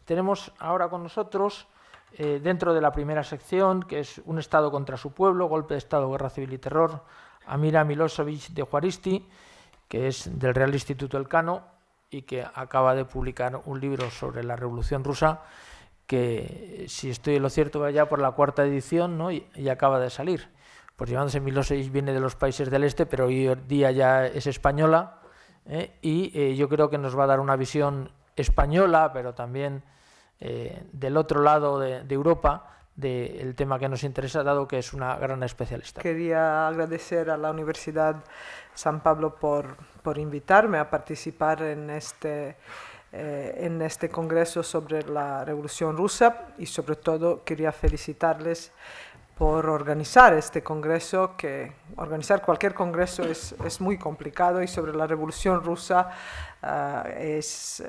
Tenemos ahora con nosotros, dentro de la primera sección, que es Un Estado contra su pueblo, golpe de Estado, guerra civil y terror, a Mira Milošević de Juaristi, que es del Real Instituto Elcano y que acaba de publicar un libro sobre la Revolución Rusa, que, si estoy en lo cierto, va ya por la 4ª edición, ¿no? y acaba de salir. Pues llamándose Milošević, viene de los países del este, pero hoy día ya es española, y yo creo que nos va a dar una visión española, pero también del otro lado de Europa, del tema que nos interesa, dado que es una gran especialista. Quería agradecer a la Universidad San Pablo por invitarme a participar en este congreso sobre la Revolución Rusa, y sobre todo quería felicitarles por organizar este congreso, que organizar cualquier congreso es muy complicado, y sobre la Revolución Rusa es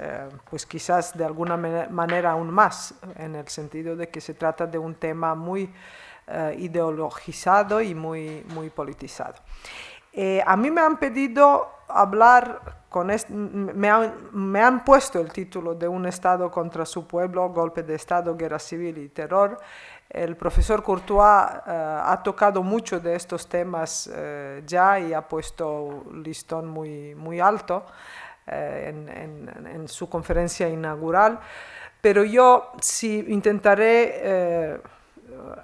pues quizás de alguna manera aún más, en el sentido de que se trata de un tema muy ideologizado y muy politizado. A mí me han pedido hablar me han puesto el título de Un Estado contra su pueblo, golpe de Estado, guerra civil y terror. El profesor Courtois ha tocado mucho de estos temas ya, y ha puesto un listón muy alto en su conferencia inaugural, pero yo sí intentaré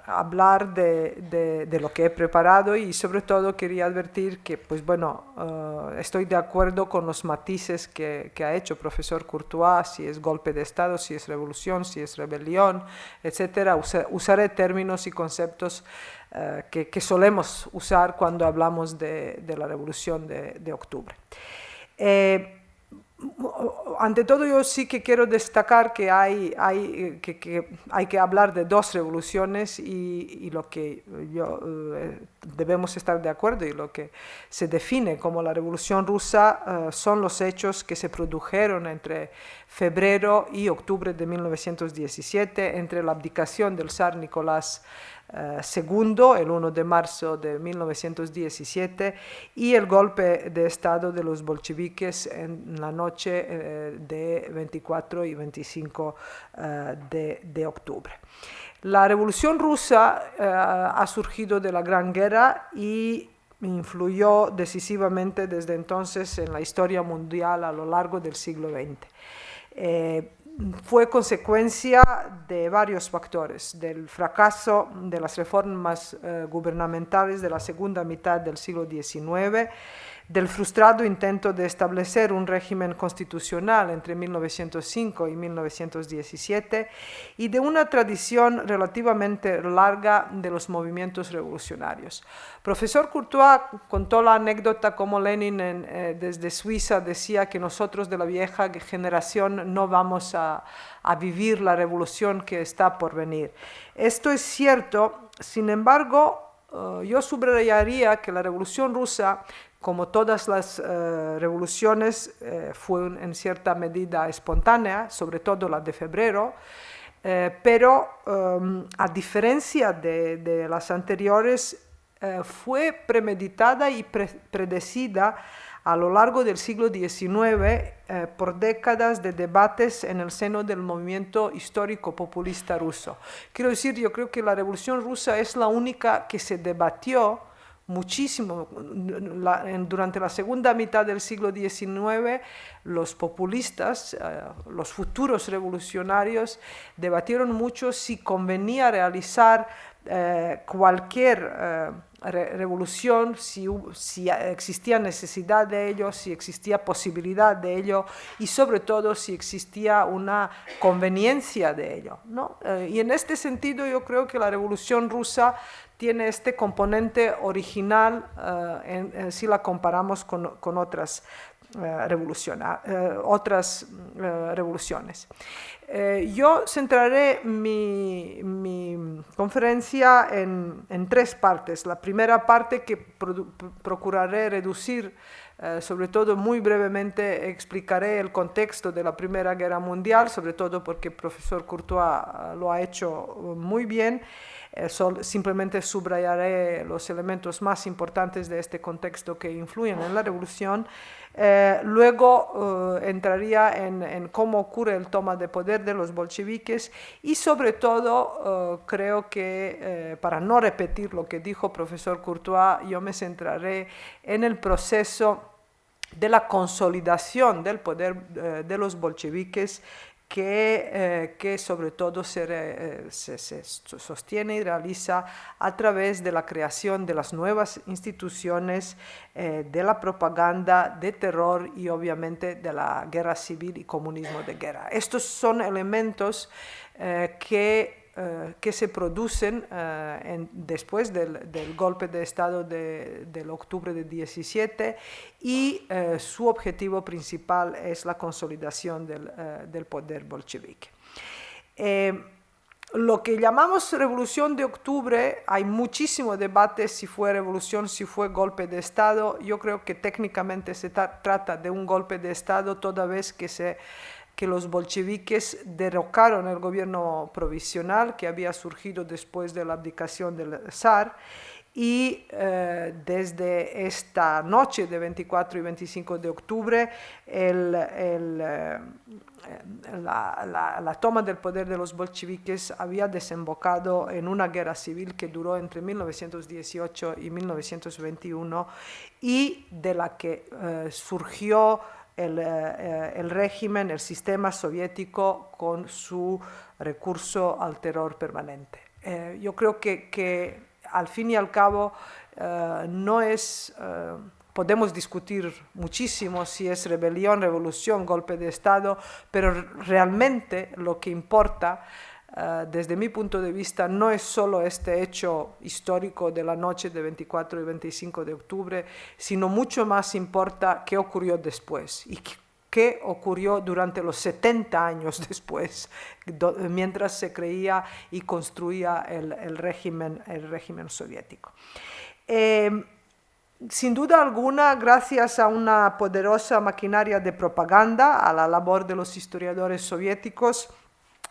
hablar de lo que he preparado, y sobre todo quería advertir que, pues bueno, estoy de acuerdo con los matices que ha hecho el profesor Courtois, si es golpe de Estado, si es revolución, si es rebelión, etcétera. Usaré términos y conceptos que solemos usar cuando hablamos de la Revolución de Octubre. Ante todo, yo sí que quiero destacar que hay que hablar de dos revoluciones, y lo que debemos estar de acuerdo y lo que se define como la Revolución Rusa son los hechos que se produjeron entre febrero y octubre de 1917, entre la abdicación del zar Nicolás II, el 1 de marzo de 1917, y el golpe de Estado de los bolcheviques en la noche de 24 y 25 de octubre. La Revolución Rusa ha surgido de la Gran Guerra y influyó decisivamente desde entonces en la historia mundial a lo largo del siglo XX. Fue consecuencia de varios factores: del fracaso de las reformas gubernamentales de la segunda mitad del siglo XIX, del frustrado intento de establecer un régimen constitucional entre 1905 y 1917, y de una tradición relativamente larga de los movimientos revolucionarios. Profesor Courtois contó la anécdota como Lenin desde Suiza decía que nosotros de la vieja generación no vamos a vivir la revolución que está por venir. Esto es cierto. Sin embargo, yo subrayaría que la Revolución Rusa, como todas las revoluciones, fue en cierta medida espontánea, sobre todo la de febrero, pero a diferencia de las anteriores, fue premeditada y predecida a lo largo del siglo XIX por décadas de debates en el seno del movimiento histórico populista ruso. Quiero decir, yo creo que la Revolución Rusa es la única que se debatió muchísimo. Durante la segunda mitad del siglo XIX, los populistas, los futuros revolucionarios, debatieron mucho si convenía realizar cualquier revolución, si existía necesidad de ello, si existía posibilidad de ello, y sobre todo si existía una conveniencia de ello, ¿no? Y en este sentido yo creo que la Revolución Rusa tiene este componente original si la comparamos con otras revoluciones. Yo centraré mi conferencia en tres partes. La primera parte, que procuraré reducir sobre todo muy brevemente explicaré el contexto de la Primera Guerra Mundial, sobre todo porque el profesor Courtois lo ha hecho muy bien. Simplemente subrayaré los elementos más importantes de este contexto que influyen en la revolución. Luego entraría en cómo ocurre el toma de poder de los bolcheviques y sobre todo creo que para no repetir lo que dijo el profesor Courtois, yo me centraré en el proceso de la consolidación del poder de los bolcheviques que sobre todo se sostiene y realiza a través de la creación de las nuevas instituciones, de la propaganda, de terror y obviamente de la guerra civil y comunismo de guerra. Estos son elementos que se producen después del golpe de Estado del octubre de 17 y su objetivo principal es la consolidación del poder bolchevique. Lo que llamamos Revolución de Octubre, hay muchísimo debate si fue revolución, si fue golpe de Estado. Yo creo que técnicamente se trata de un golpe de Estado toda vez que los bolcheviques derrocaron el gobierno provisional que había surgido después de la abdicación del zar y desde esta noche de 24 y 25 de octubre la toma del poder de los bolcheviques había desembocado en una guerra civil que duró entre 1918 y 1921 y de la que surgió el régimen, el sistema soviético con su recurso al terror permanente. Yo creo que al fin y al cabo no es, podemos discutir muchísimo si es rebelión, revolución, golpe de Estado, pero realmente lo que importa desde mi punto de vista no es solo este hecho histórico de la noche de 24 y 25 de octubre, sino mucho más importa qué ocurrió después y qué ocurrió durante los 70 años después, mientras se creía y construía el régimen soviético. Sin duda alguna, gracias a una poderosa maquinaria de propaganda, a la labor de los historiadores soviéticos,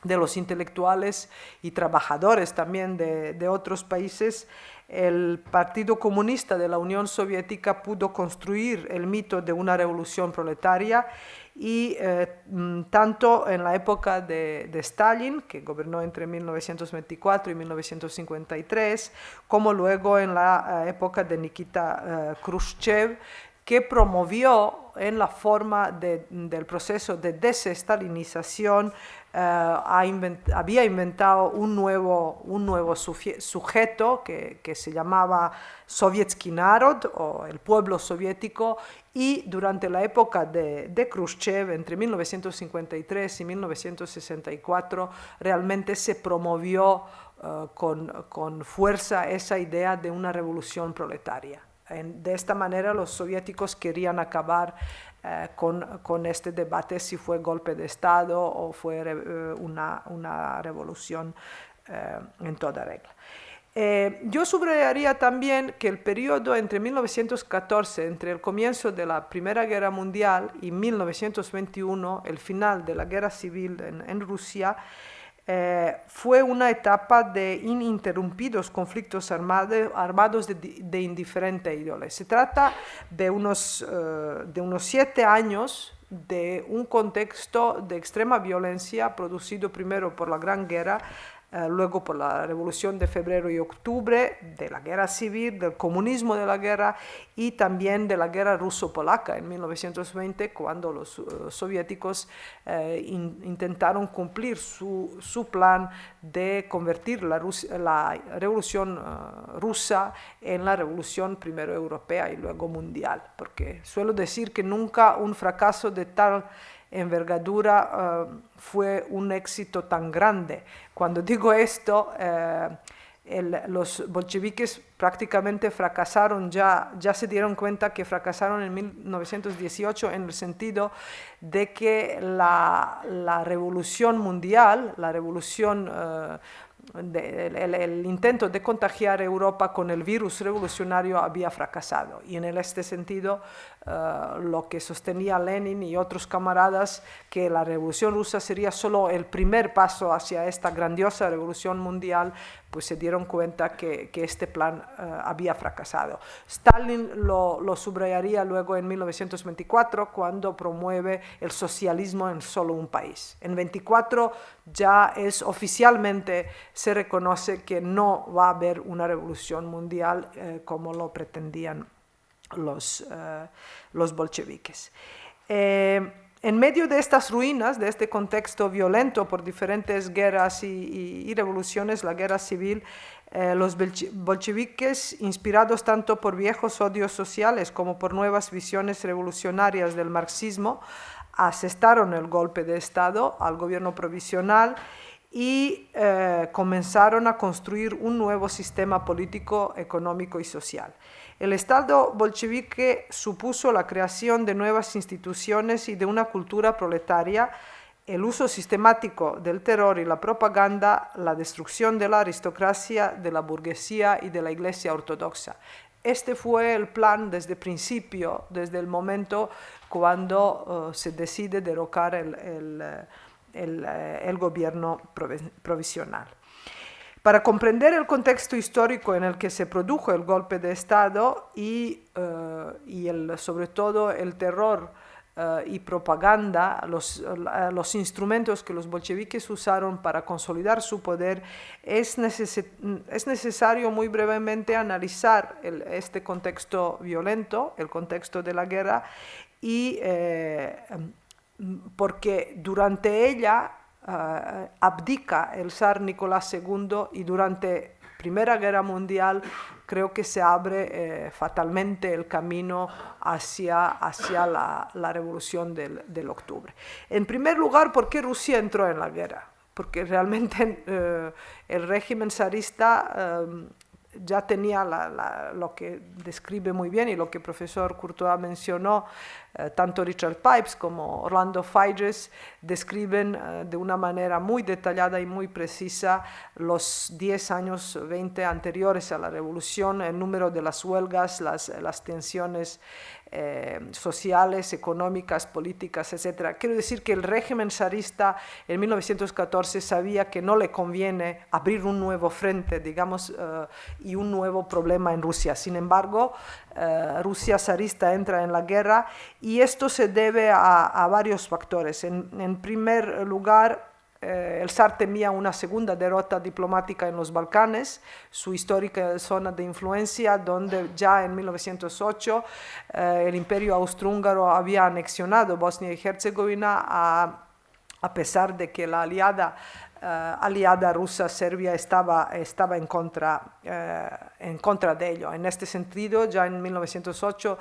de los intelectuales y trabajadores también de otros países, el Partido Comunista de la Unión Soviética pudo construir el mito de una revolución proletaria y tanto en la época de Stalin, que gobernó entre 1924 y 1953, como luego en la época de Nikita Khrushchev, que promovió en la forma del proceso de desestalinización, había inventado un nuevo sujeto que se llamaba Sovietsky Narod o el pueblo soviético, y durante la época de Khrushchev, entre 1953 y 1964, realmente se promovió con fuerza esa idea de una revolución proletaria. De esta manera los soviéticos querían acabar con este debate si fue golpe de Estado o fue una revolución en toda regla. Yo subrayaría también que el periodo entre 1914, entre el comienzo de la Primera Guerra Mundial, y 1921, el final de la Guerra Civil en Rusia, fue una etapa de ininterrumpidos conflictos armados de indiferente índole. Se trata de unos 7 años de un contexto de extrema violencia producido primero por la Gran Guerra, luego por la Revolución de Febrero y Octubre, de la Guerra Civil, del comunismo de la guerra y también de la Guerra Ruso-Polaca en 1920, cuando los soviéticos intentaron cumplir su plan de convertir la Revolución rusa en la Revolución primero europea y luego mundial, porque suelo decir que nunca un fracaso de tal envergadura fue un éxito tan grande. Cuando digo esto, los bolcheviques prácticamente fracasaron, ya se dieron cuenta que fracasaron en 1918 en el sentido de que la revolución mundial, la revolución el intento de contagiar a Europa con el virus revolucionario había fracasado. Y en este sentido, lo que sostenía Lenin y otros camaradas, que la revolución rusa sería solo el primer paso hacia esta grandiosa revolución mundial, pues se dieron cuenta que este plan había fracasado. Stalin lo subrayaría luego en 1924, cuando promueve el socialismo en solo un país. En 24 ya oficialmente se reconoce que no va a haber una revolución mundial como lo pretendían los bolcheviques. En medio de estas ruinas, de este contexto violento por diferentes guerras y revoluciones, la guerra civil, los bolcheviques, inspirados tanto por viejos odios sociales como por nuevas visiones revolucionarias del marxismo, asestaron el golpe de Estado al gobierno provisional y comenzaron a construir un nuevo sistema político, económico y social. El Estado bolchevique supuso la creación de nuevas instituciones y de una cultura proletaria, el uso sistemático del terror y la propaganda, la destrucción de la aristocracia, de la burguesía y de la Iglesia ortodoxa. Este fue el plan desde el principio, desde el momento cuando se decide derrocar el gobierno provisional. Para comprender el contexto histórico en el que se produjo el golpe de Estado y sobre todo el terror y propaganda, los instrumentos que los bolcheviques usaron para consolidar su poder, es necesario muy brevemente analizar este contexto violento, el contexto de la guerra, y porque durante ella abdica el zar Nicolás II y durante Primera Guerra Mundial creo que se abre fatalmente el camino hacia la revolución del octubre. En primer lugar, ¿por qué Rusia entró en la guerra? Porque realmente el régimen zarista ya tenía lo que describe muy bien y lo que el profesor Courtois mencionó, tanto Richard Pipes como Orlando Figes describen de una manera muy detallada y muy precisa los 10 años, 20 anteriores a la revolución, el número de las huelgas, las tensiones sociales, económicas, políticas, etc. Quiero decir que el régimen zarista en 1914 sabía que no le conviene abrir un nuevo frente, digamos, y un nuevo problema en Rusia. Sin embargo, Rusia zarista entra en la guerra y esto se debe a varios factores. En primer lugar, el zar temía una segunda derrota diplomática en los Balcanes, su histórica zona de influencia, donde ya en 1908 el Imperio Austrohúngaro había anexionado Bosnia y Herzegovina, a pesar de que la aliada rusa, Serbia, estaba en contra de ello. En este sentido, ya en 1908,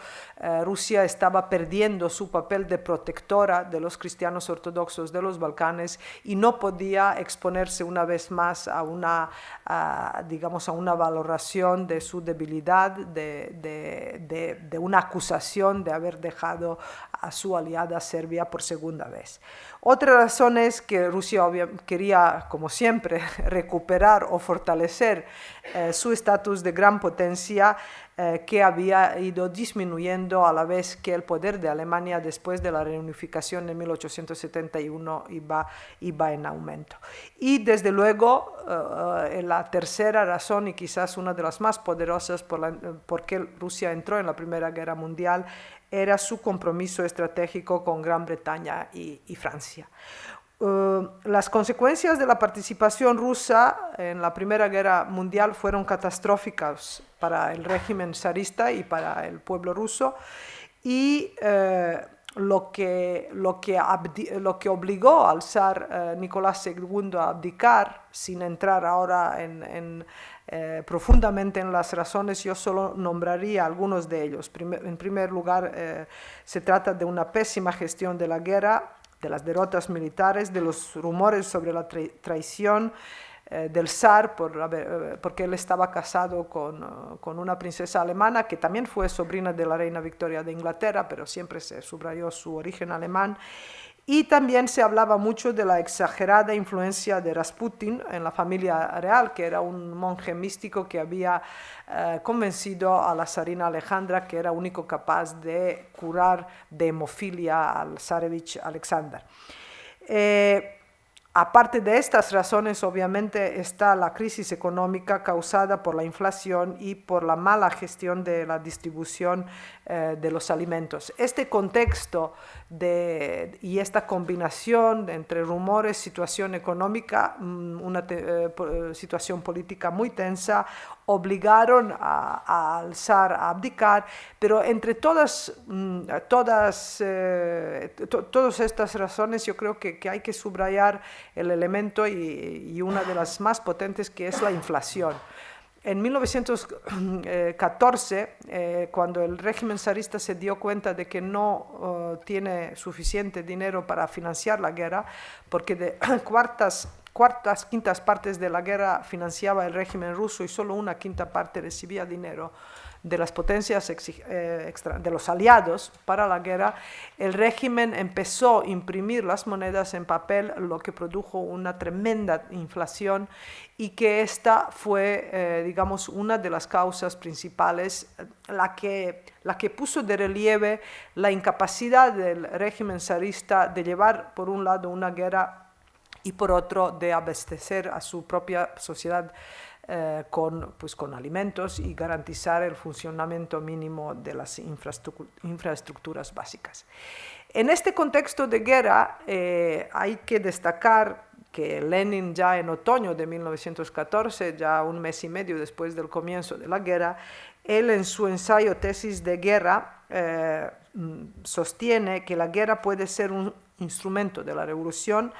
Rusia estaba perdiendo su papel de protectora de los cristianos ortodoxos de los Balcanes y no podía exponerse una vez más a una valoración de su debilidad, de una acusación de haber dejado a su aliada Serbia por segunda vez. Otra razón es que Rusia quería, como siempre, recuperar o fortalecer su estatus de gran potencia que había ido disminuyendo a la vez que el poder de Alemania después de la reunificación en 1871 iba en aumento. Y desde luego, la tercera razón, y quizás una de las más poderosas por qué Rusia entró en la Primera Guerra Mundial, era su compromiso estratégico con Gran Bretaña y Francia. Las consecuencias de la participación rusa en la Primera Guerra Mundial fueron catastróficas para el régimen zarista y para el pueblo ruso, y lo que obligó al zar Nicolás II a abdicar, sin entrar ahora profundamente en las razones, yo solo nombraría algunos de ellos. En primer lugar, se trata de una pésima gestión de la guerra, de las derrotas militares, de los rumores sobre la traición del zar, porque él estaba casado con una princesa alemana que también fue sobrina de la reina Victoria de Inglaterra, pero siempre se subrayó su origen alemán. Y también se hablaba mucho de la exagerada influencia de Rasputin en la familia real, que era un monje místico que había convencido a la zarina Alejandra que era único capaz de curar de hemofilia al zarevich Alexander. Aparte de estas razones, obviamente, está la crisis económica causada por la inflación y por la mala gestión de la distribución de los alimentos. Este contexto y esta combinación entre rumores, situación económica, una situación política muy tensa, obligaron al zar a abdicar, pero entre todas estas razones yo creo que hay que subrayar el elemento y una de las más potentes, que es la inflación. En 1914, cuando el régimen zarista se dio cuenta de que no tiene suficiente dinero para financiar la guerra, porque de quintas partes de la guerra financiaba el régimen ruso y solo una quinta parte recibía dinero de las potencias de los aliados para la guerra, el régimen empezó a imprimir las monedas en papel, lo que produjo una tremenda inflación, y que esta fue, digamos, una de las causas principales, la que puso de relieve la incapacidad del régimen zarista de llevar, por un lado, una guerra y por otro, de abastecer a su propia sociedad con alimentos y garantizar el funcionamiento mínimo de las infraestructuras básicas. En este contexto de guerra hay que destacar que Lenin, ya en otoño de 1914, ya un mes y medio después del comienzo de la guerra, él en su ensayo Tesis de guerra sostiene que la guerra puede ser un instrumento de la revolución,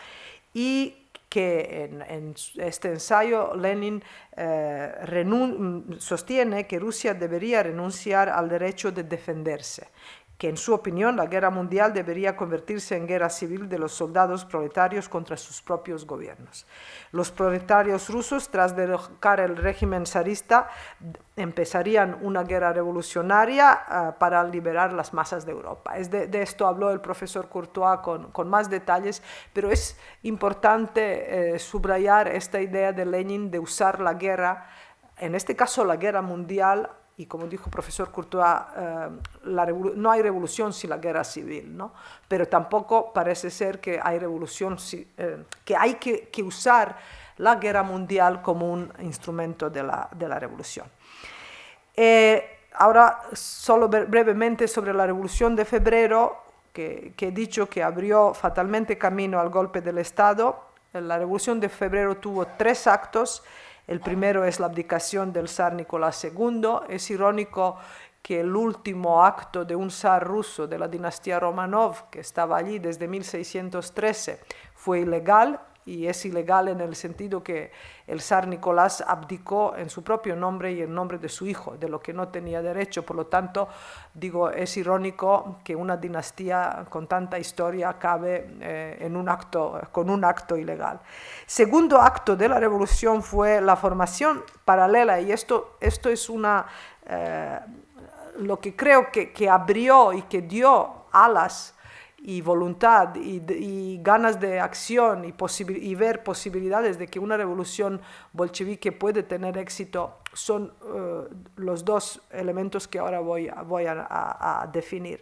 y que en este ensayo Lenin sostiene que Rusia debería renunciar al derecho de defenderse, que en su opinión la guerra mundial debería convertirse en guerra civil de los soldados proletarios contra sus propios gobiernos. Los proletarios rusos, tras derrocar el régimen zarista, empezarían una guerra revolucionaria para liberar las masas de Europa. De esto habló el profesor Courtois con más detalles, pero es importante subrayar esta idea de Lenin de usar la guerra, en este caso la guerra mundial, y como dijo el profesor Courtois, no hay revolución sin la guerra civil, ¿no? Pero tampoco parece ser que hay revolución, que hay que usar la guerra mundial como un instrumento de la revolución. Ahora, solo brevemente sobre la Revolución de Febrero, que he dicho que abrió fatalmente camino al golpe del Estado. La Revolución de Febrero tuvo 3 actos. El primero es la abdicación del zar Nicolás II. Es irónico que el último acto de un zar ruso de la dinastía Romanov, que estaba allí desde 1613, fue ilegal, y es ilegal en el sentido que el zar Nicolás abdicó en su propio nombre y en nombre de su hijo, de lo que no tenía derecho. Por lo tanto, digo, es irónico que una dinastía con tanta historia acabe con un acto ilegal. Segundo acto de la revolución fue la formación paralela, y esto es lo que creo que abrió y que dio alas y voluntad y ganas de acción y ver posibilidades de que una revolución bolchevique puede tener éxito, son los 2 elementos que ahora voy a definir.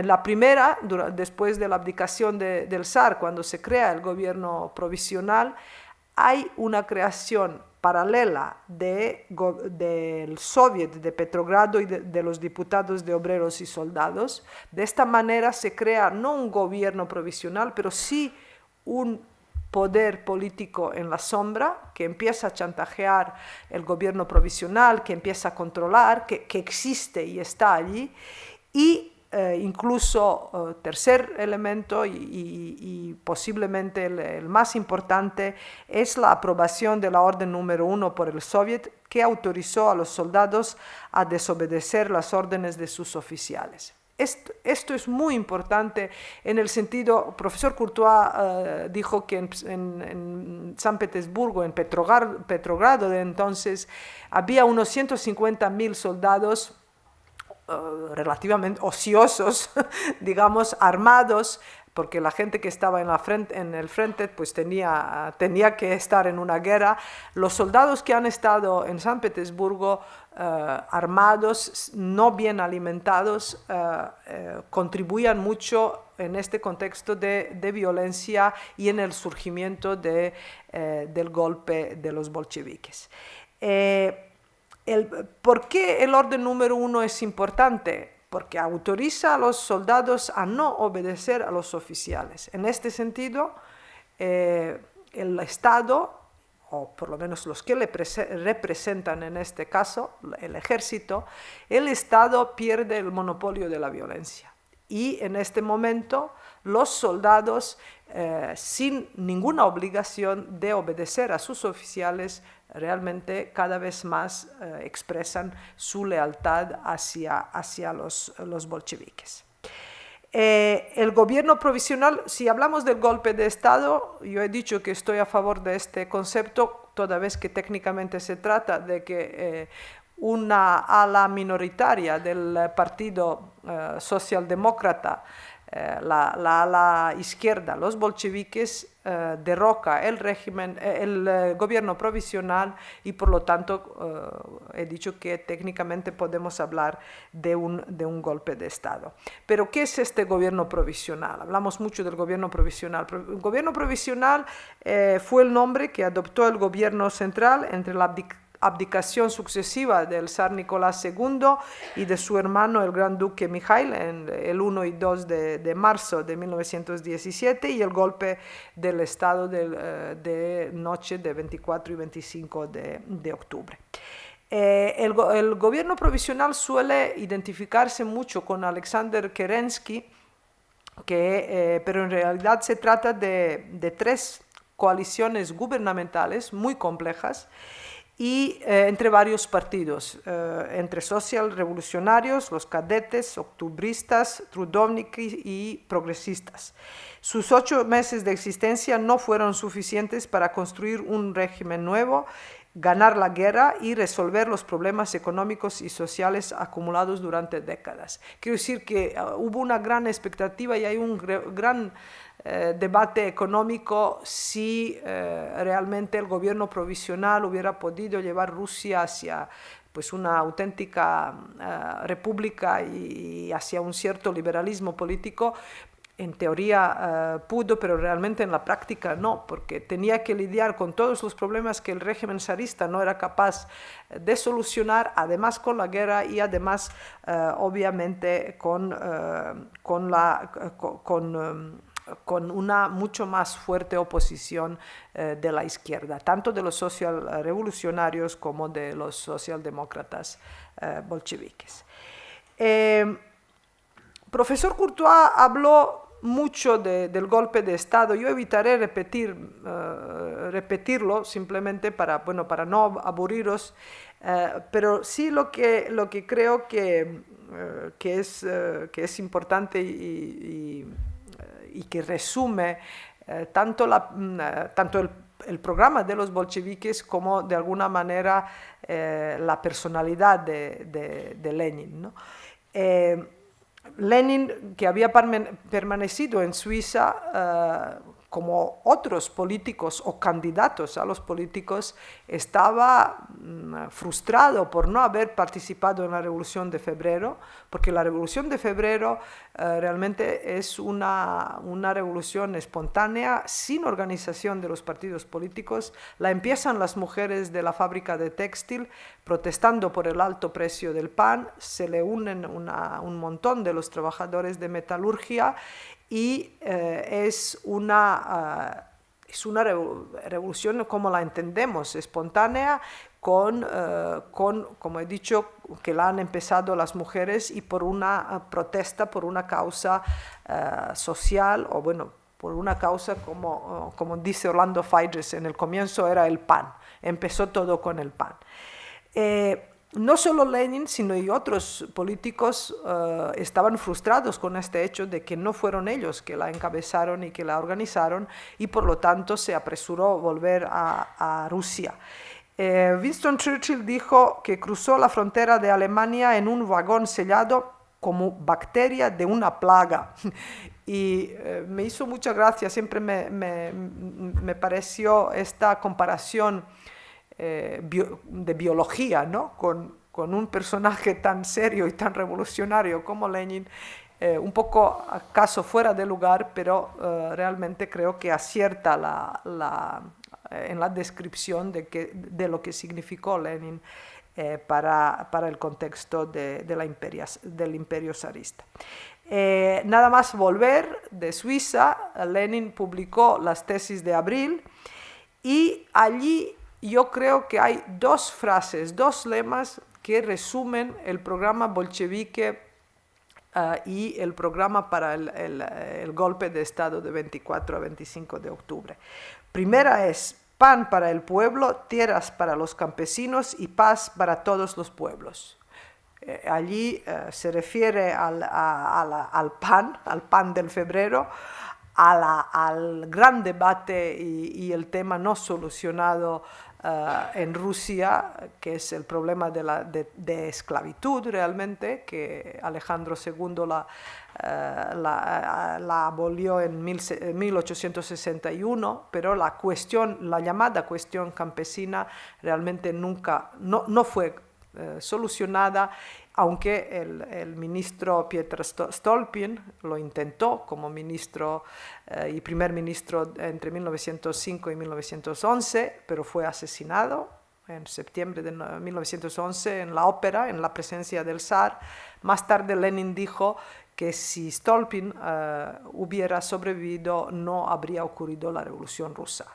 La primera, después de la abdicación del zar, cuando se crea el gobierno provisional, hay una creación paralela del Soviet de Petrogrado y de los diputados de obreros y soldados. De esta manera se crea no un gobierno provisional, pero sí un poder político en la sombra que empieza a chantajear el gobierno provisional, que empieza a controlar, que existe y está allí. Y incluso, tercer elemento y posiblemente el más importante, es la aprobación de la orden número 1 por el Soviet, que autorizó a los soldados a desobedecer las órdenes de sus oficiales. Esto es muy importante en el sentido, el profesor Courtois dijo que en San Petersburgo, en Petrogrado de entonces, había unos 150.000 soldados relativamente ociosos, digamos, armados, porque la gente que estaba en el frente pues tenía que estar en una guerra. Los soldados que han estado en San Petersburgo armados, no bien alimentados, contribuían mucho en este contexto de violencia y en el surgimiento del golpe de los bolcheviques. ¿Por qué el orden número 1 es importante? Porque autoriza a los soldados a no obedecer a los oficiales. En este sentido, el Estado, o por lo menos los que le representan en este caso, el ejército, el Estado pierde el monopolio de la violencia. Y en este momento los soldados, sin ninguna obligación de obedecer a sus oficiales, realmente cada vez más expresan su lealtad hacia los bolcheviques. El gobierno provisional, si hablamos del golpe de Estado, yo he dicho que estoy a favor de este concepto, toda vez que técnicamente se trata de que una ala minoritaria del Partido Socialdemócrata, la ala izquierda, los bolcheviques, derroca el gobierno provisional y por lo tanto he dicho que técnicamente podemos hablar de un golpe de Estado. Pero ¿qué es este gobierno provisional? Hablamos mucho del gobierno provisional. El gobierno provisional fue el nombre que adoptó el gobierno central entre la abdicación sucesiva del zar Nicolás II y de su hermano el gran duque Mijaíl en el 1 y 2 de marzo de 1917 y el golpe del Estado de noche de 24 y 25 de octubre. El gobierno provisional suele identificarse mucho con Alexander Kerensky, pero en realidad se trata de tres coaliciones gubernamentales muy complejas y entre varios partidos, entre socialrevolucionarios, los cadetes, octubristas, trudovniki y progresistas. Sus 8 meses de existencia no fueron suficientes para construir un régimen nuevo, ganar la guerra y resolver los problemas económicos y sociales acumulados durante décadas. Quiero decir que hubo una gran expectativa y hay un gran debate económico si realmente el gobierno provisional hubiera podido llevar Rusia hacia pues, una auténtica república y hacia un cierto liberalismo político. En teoría pudo, pero realmente en la práctica no, porque tenía que lidiar con todos los problemas que el régimen zarista no era capaz de solucionar, además con la guerra y además obviamente con una mucho más fuerte oposición de la izquierda, tanto de los socialrevolucionarios como de los socialdemócratas bolcheviques. Profesor Courtois habló mucho del golpe de Estado. Yo evitaré repetirlo simplemente para no aburriros, pero sí lo que creo que es importante y que resume tanto el programa de los bolcheviques como de alguna manera la personalidad de Lenin, ¿no? Lenin, que había permanecido en Suiza como otros políticos o candidatos a los políticos, estaba frustrado por no haber participado en la Revolución de Febrero, porque la Revolución de Febrero realmente es una revolución espontánea, sin organización de los partidos políticos. La empiezan las mujeres de la fábrica de textil protestando por el alto precio del pan, se le unen un montón de los trabajadores de metalurgia y es una revolución como la entendemos, espontánea, como he dicho, que la han empezado las mujeres y por una protesta, por una causa social, o bueno, por una causa como dice Orlando Figes en el comienzo, era el pan. Empezó todo con el pan. No solo Lenin, sino y otros políticos estaban frustrados con este hecho de que no fueron ellos que la encabezaron y que la organizaron, y por lo tanto se apresuró a volver a Rusia. Winston Churchill dijo que cruzó la frontera de Alemania en un vagón sellado como bacteria de una plaga. Y me hizo mucha gracia, siempre me pareció esta comparación de biología, ¿no? Con un personaje tan serio y tan revolucionario como Lenin, un poco acaso fuera de lugar, pero realmente creo que acierta en la descripción de lo que significó Lenin para el contexto del imperio zarista. Nada más volver de Suiza, Lenin publicó las tesis de abril y allí yo creo que hay dos frases, dos lemas que resumen el programa bolchevique y el programa para el golpe de Estado de 24 a 25 de octubre. Primera es pan para el pueblo, tierras para los campesinos y paz para todos los pueblos. Allí se refiere al pan del febrero, al gran debate y el tema no solucionado en Rusia, que es el problema de esclavitud realmente, que Alejandro II la abolió en 1861, pero la llamada cuestión campesina realmente no fue solucionada, aunque el ministro Pietro Stolpin lo intentó como ministro y primer ministro entre 1905 y 1911, pero fue asesinado en septiembre de 1911 en la ópera, en la presencia del zar. Más tarde Lenin dijo que si Stolpin hubiera sobrevivido no habría ocurrido la Revolución Rusa.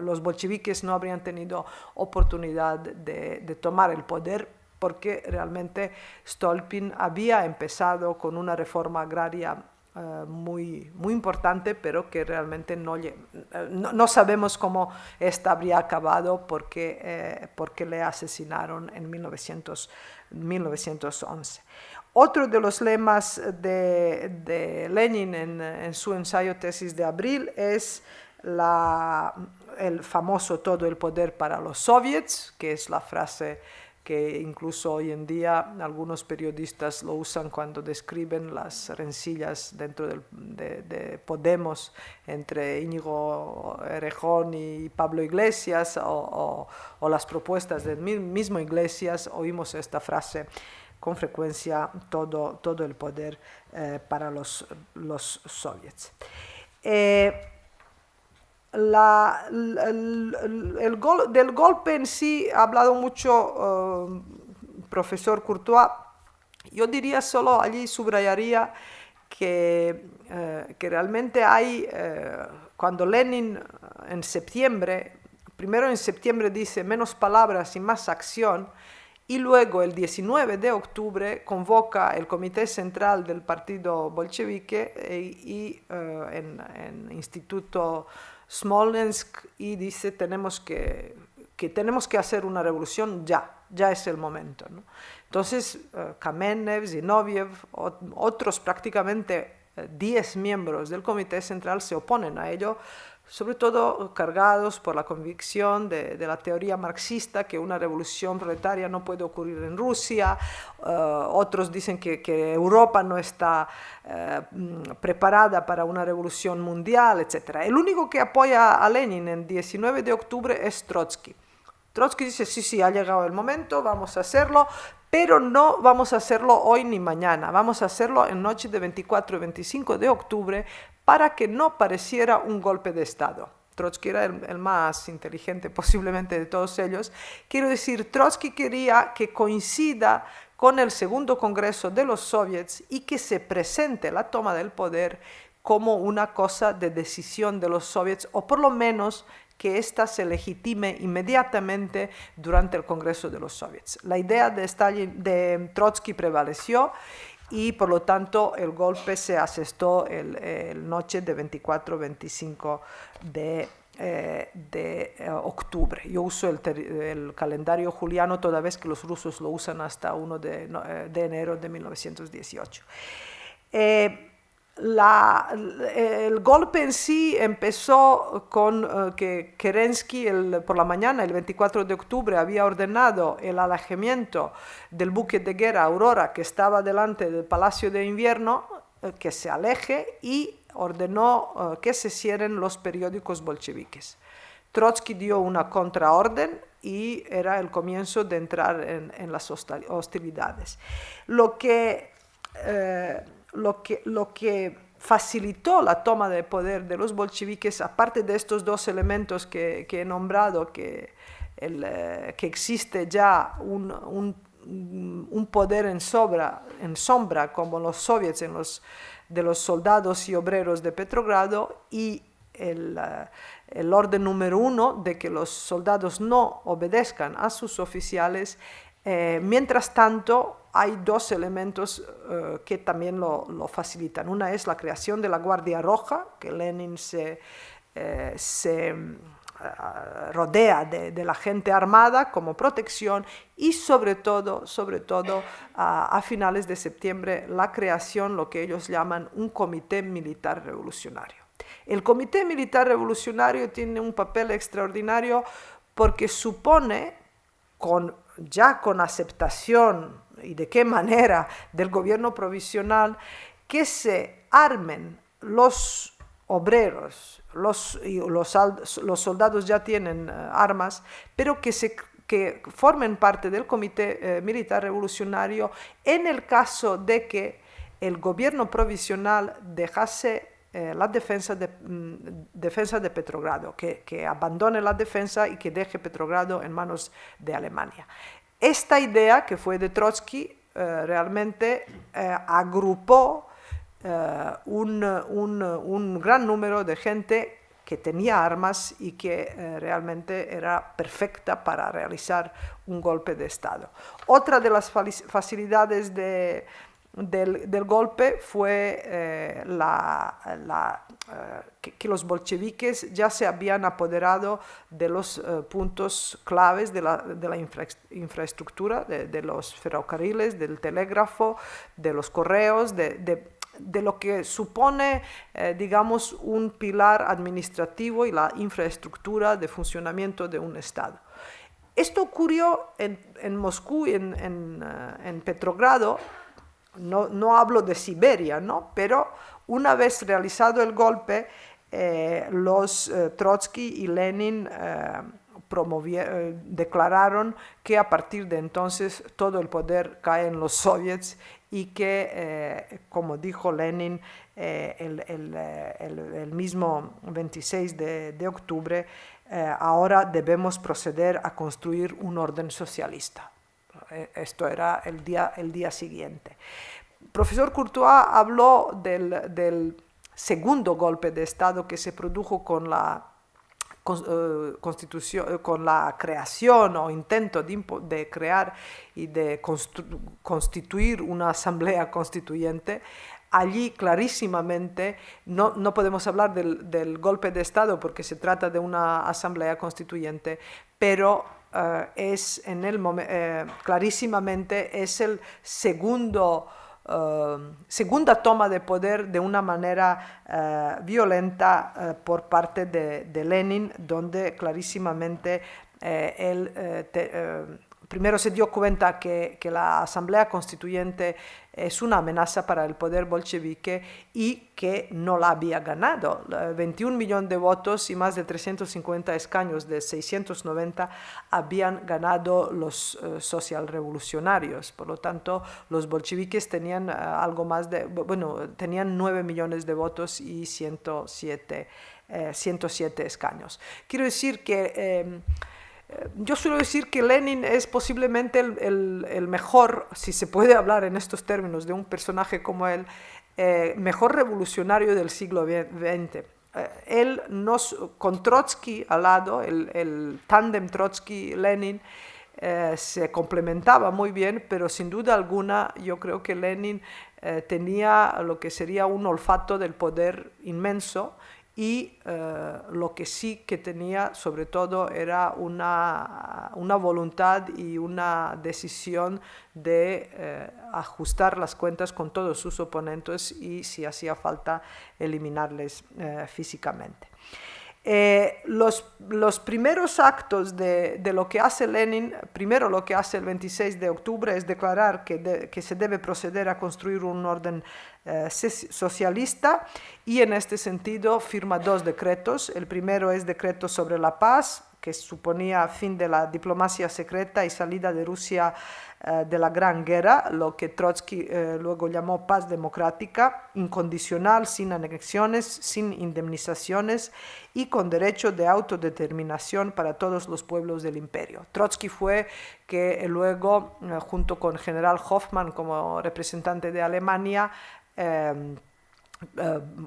Los bolcheviques no habrían tenido oportunidad de tomar el poder porque realmente Stolpin había empezado con una reforma agraria muy importante, pero que realmente no sabemos cómo esta habría acabado porque le asesinaron en 1911. Otro de los lemas de Lenin en su ensayo Tesis de abril es el famoso todo el poder para los soviets, que es la frase que incluso hoy en día algunos periodistas lo usan cuando describen las rencillas dentro de Podemos entre Íñigo Errejón y Pablo Iglesias o las propuestas del mismo Iglesias. Oímos esta frase con frecuencia, todo el poder para los soviets. Del golpe en sí ha hablado mucho profesor Courtois. Yo diría solo allí, subrayaría que realmente hay, cuando Lenin primero en septiembre dice menos palabras y más acción, y luego el 19 de octubre convoca el Comité Central del Partido Bolchevique en Instituto Smolensk y dice tenemos que hacer una revolución ya es el momento, ¿no? Entonces Kamenev, Zinoviev, otros prácticamente 10 miembros del Comité Central se oponen a ello, sobre todo cargados por la convicción de la teoría marxista que una revolución proletaria no puede ocurrir en Rusia. Otros dicen que Europa no está preparada para una revolución mundial, etc. El único que apoya a Lenin en 19 de octubre es Trotsky. Trotsky dice, sí, ha llegado el momento, vamos a hacerlo, pero no vamos a hacerlo hoy ni mañana, vamos a hacerlo en noche de 24 y 25 de octubre para que no pareciera un golpe de Estado. Trotsky era el más inteligente posiblemente de todos ellos. Quiero decir, Trotsky quería que coincida con el segundo congreso de los soviets y que se presente la toma del poder como una cosa de decisión de los soviets, o por lo menos que ésta se legitime inmediatamente durante el Congreso de los Soviets. La idea de Trotsky prevaleció y por lo tanto el golpe se asestó el noche de 24-25 de octubre. Yo uso el calendario juliano toda vez que los rusos lo usan hasta 1 de enero de 1918. El golpe en sí empezó con que Kerensky por la mañana, el 24 de octubre, había ordenado el alejamiento del buque de guerra Aurora que estaba delante del Palacio de Invierno, que se aleje, y ordenó que se cierren los periódicos bolcheviques. Trotsky dio una contraorden y era el comienzo de entrar en las hostilidades. Lo que facilitó la toma de poder de los bolcheviques, aparte de estos dos elementos que he nombrado, que existe ya un poder en sombra como los soviets de los soldados y obreros de Petrogrado, y el orden número 1 de que los soldados no obedezcan a sus oficiales. Mientras tanto, hay dos elementos que también lo facilitan. Una es la creación de la Guardia Roja, que Lenin se rodea de la gente armada como protección, y sobre todo a finales de septiembre, la creación, lo que ellos llaman un comité militar revolucionario. El comité militar revolucionario tiene un papel extraordinario porque supone, ya con aceptación y de qué manera del gobierno provisional, que se armen los obreros, los soldados ya tienen armas, pero que formen parte del comité militar revolucionario en el caso de que el gobierno provisional dejase la defensa de Petrogrado, que abandone la defensa y que deje Petrogrado en manos de Alemania. Esta idea, que fue de Trotsky, realmente agrupó un gran número de gente que tenía armas y que realmente era perfecta para realizar un golpe de Estado. Otra de las facilidades del golpe fue que los bolcheviques ya se habían apoderado de los puntos claves de la infraestructura, de los ferrocarriles, del telégrafo, de los correos, de lo que supone, digamos, un pilar administrativo y la infraestructura de funcionamiento de un Estado. Esto ocurrió en Moscú y en Petrogrado. No hablo de Siberia, ¿no? Pero una vez realizado el golpe, los Trotsky y Lenin declararon que a partir de entonces todo el poder cae en los soviets y que, como dijo Lenin el mismo 26 de octubre, ahora debemos proceder a construir un orden socialista. Esto era el día siguiente. Profesor Courtois habló del segundo golpe de Estado que se produjo con la creación o intento de crear y de constituir una asamblea constituyente. Allí clarísimamente no podemos hablar del golpe de Estado porque se trata de una asamblea constituyente, pero clarísimamente es el segunda toma de poder de una manera violenta por parte de Lenin, donde clarísimamente primero se dio cuenta que la Asamblea Constituyente es una amenaza para el poder bolchevique y que no la había ganado. 21 millones de votos y más de 350 escaños de 690 habían ganado los socialrevolucionarios. Por lo tanto, los bolcheviques tenían tenían 9 millones de votos y 107 escaños. Quiero decir que yo suelo decir que Lenin es posiblemente el mejor, si se puede hablar en estos términos de un personaje como él, mejor revolucionario del siglo XX. Él con Trotsky al lado, el tándem Trotsky-Lenin, se complementaba muy bien, pero sin duda alguna yo creo que Lenin tenía lo que sería un olfato del poder inmenso, y lo que sí que tenía sobre todo era una voluntad y una decisión de ajustar las cuentas con todos sus oponentes y, si hacía falta, eliminarles físicamente. Los primeros actos de lo que hace Lenin, primero lo que hace el 26 de octubre es declarar que se debe proceder a construir un orden socialista, y en este sentido firma 2 decretos. El primero es decreto sobre la paz, que suponía fin de la diplomacia secreta y salida de Rusia de la Gran Guerra, lo que Trotsky luego llamó paz democrática, incondicional, sin anexiones, sin indemnizaciones y con derecho de autodeterminación para todos los pueblos del imperio. Trotsky fue que luego, junto con general Hoffmann como representante de Alemania,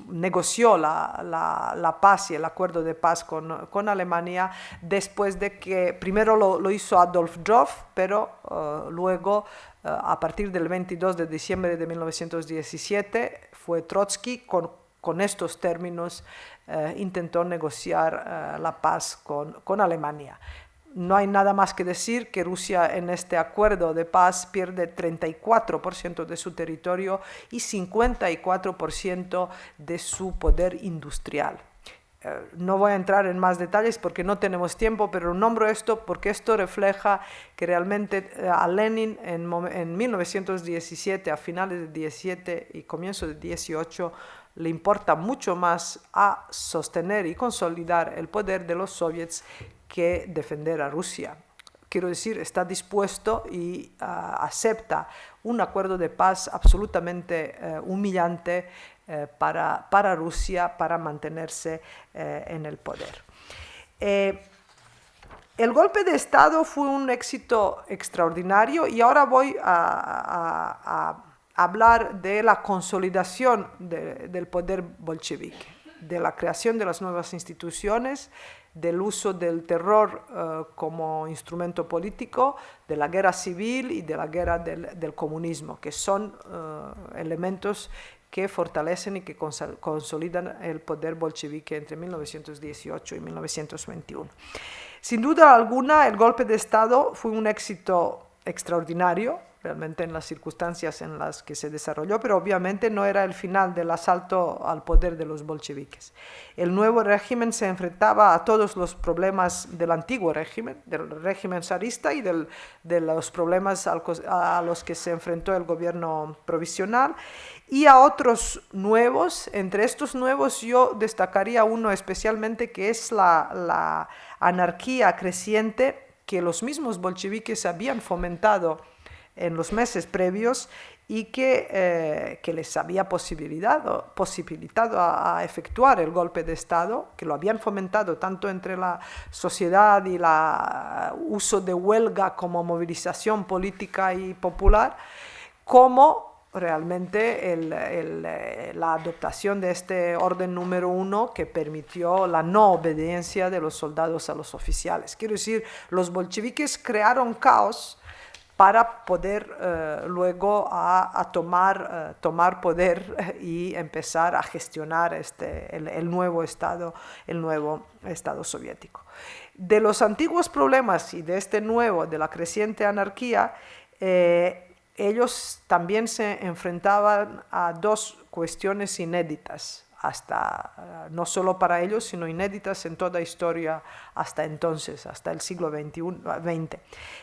negoció la paz y el acuerdo de paz con Alemania, después de que primero lo hizo Adolf Joff, pero luego a partir del 22 de diciembre de 1917 fue Trotsky con estos términos intentó negociar la paz con Alemania. No hay nada más que decir que Rusia en este acuerdo de paz pierde 34% de su territorio y 54% de su poder industrial. No voy a entrar en más detalles porque no tenemos tiempo, pero nombro esto porque esto refleja que realmente a Lenin en 1917, a finales de 17 y comienzo de 18, le importa mucho más a sostener y consolidar el poder de los soviets que defender a Rusia. Quiero decir, está dispuesto y acepta un acuerdo de paz absolutamente humillante para Rusia, para mantenerse en el poder. El golpe de Estado fue un éxito extraordinario, y ahora voy a hablar de la consolidación del poder bolchevique, de la creación de las nuevas instituciones, del uso del terror como instrumento político, de la guerra civil y de la guerra del comunismo, que son elementos que fortalecen y que consolidan el poder bolchevique entre 1918 y 1921. Sin duda alguna, el golpe de Estado fue un éxito extraordinario, realmente en las circunstancias en las que se desarrolló, pero obviamente no era el final del asalto al poder de los bolcheviques. El nuevo régimen se enfrentaba a todos los problemas del antiguo régimen, del régimen zarista y de los problemas a los que se enfrentó el gobierno provisional, y a otros nuevos. Entre estos nuevos yo destacaría uno especialmente, que es la anarquía creciente que los mismos bolcheviques habían fomentado en los meses previos y que les había posibilitado a efectuar el golpe de Estado, que lo habían fomentado tanto entre la sociedad y el uso de huelga como movilización política y popular, como realmente la adoptación de este orden número 1 que permitió la no obediencia de los soldados a los oficiales. Quiero decir, los bolcheviques crearon caos para poder luego tomar poder y empezar a gestionar el nuevo Estado soviético. De los antiguos problemas y de este nuevo, de la creciente anarquía, ellos también se enfrentaban a dos cuestiones inéditas, no solo para ellos, sino inéditas en toda historia hasta entonces, hasta el siglo XX.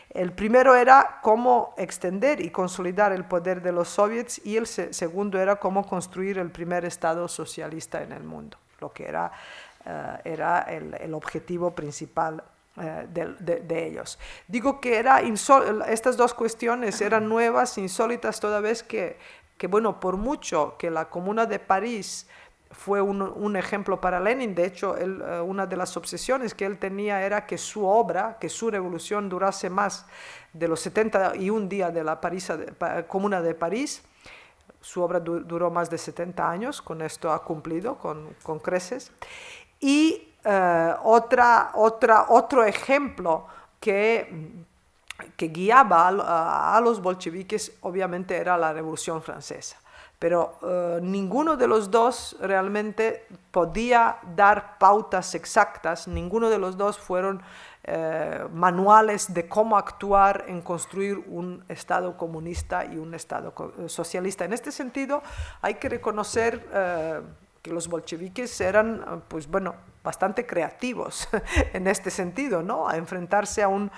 El primero era cómo extender y consolidar el poder de los soviets, y el segundo era cómo construir el primer Estado socialista en el mundo, lo que era el objetivo principal de ellos. Digo que estas dos cuestiones eran nuevas, insólitas, toda vez que bueno, por mucho que la Comuna de París fue un ejemplo para Lenin. De hecho, una de las obsesiones que él tenía era que su obra, que su revolución durase más de los 71 días de la Comuna de París. Su obra duró más de 70 años, con esto ha cumplido con creces. Y otro ejemplo que guiaba a los bolcheviques, obviamente, era la Revolución Francesa. Pero ninguno de los dos realmente podía dar pautas exactas, ninguno de los dos fueron manuales de cómo actuar en construir un Estado comunista y un Estado socialista. En este sentido, hay que reconocer que los bolcheviques eran, pues bueno, bastante creativos en este sentido, ¿no? A enfrentarse a un